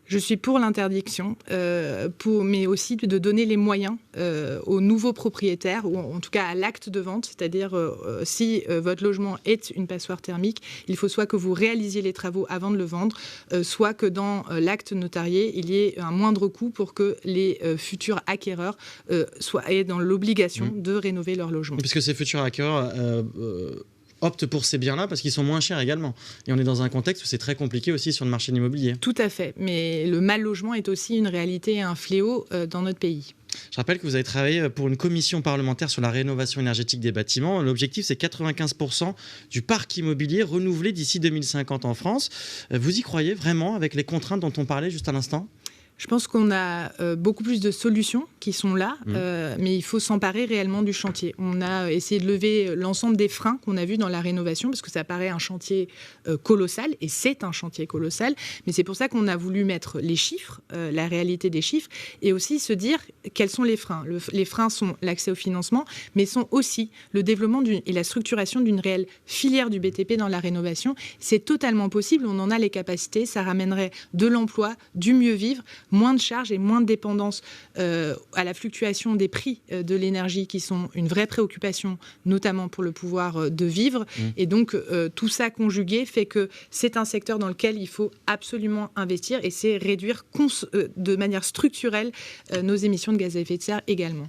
Je suis pour l'interdiction, mais aussi de donner les moyens aux nouveaux propriétaires, ou en tout cas à l'acte de vente, c'est-à-dire si votre logement est une passoire thermique, il faut soit que vous réalisiez les travaux avant de le vendre, soit que dans l'acte notarié, il y ait un moindre coût pour que les futurs acquéreurs aient dans l'obligation de rénover leur logement. Parce que ces futurs acquéreurs optent pour ces biens-là parce qu'ils sont moins chers également. Et on est dans un contexte où c'est très compliqué aussi sur le marché de l'immobilier. Tout à fait, mais le mal logement est aussi une réalité et un fléau dans notre pays. Je rappelle que vous avez travaillé pour une commission parlementaire sur la rénovation énergétique des bâtiments. L'objectif, c'est 95% du parc immobilier renouvelé d'ici 2050 en France. Vous y croyez vraiment avec les contraintes dont on parlait juste à l'instant ? Je pense qu'on a beaucoup plus de solutions qui sont là, mais il faut s'emparer réellement du chantier. On a essayé de lever l'ensemble des freins qu'on a vus dans la rénovation, parce que ça paraît un chantier colossal, et c'est un chantier colossal, mais c'est pour ça qu'on a voulu mettre les chiffres, la réalité des chiffres, et aussi se dire quels sont les freins. Les freins sont l'accès au financement, mais sont aussi le développement et la structuration d'une réelle filière du BTP dans la rénovation. C'est totalement possible, on en a les capacités, ça ramènerait de l'emploi, du mieux vivre, moins de charges et moins de dépendance à la fluctuation des prix de l'énergie qui sont une vraie préoccupation, notamment pour le pouvoir de vivre. Et donc, tout ça conjugué fait que c'est un secteur dans lequel il faut absolument investir et c'est réduire de manière structurelle nos émissions de gaz à effet de serre également.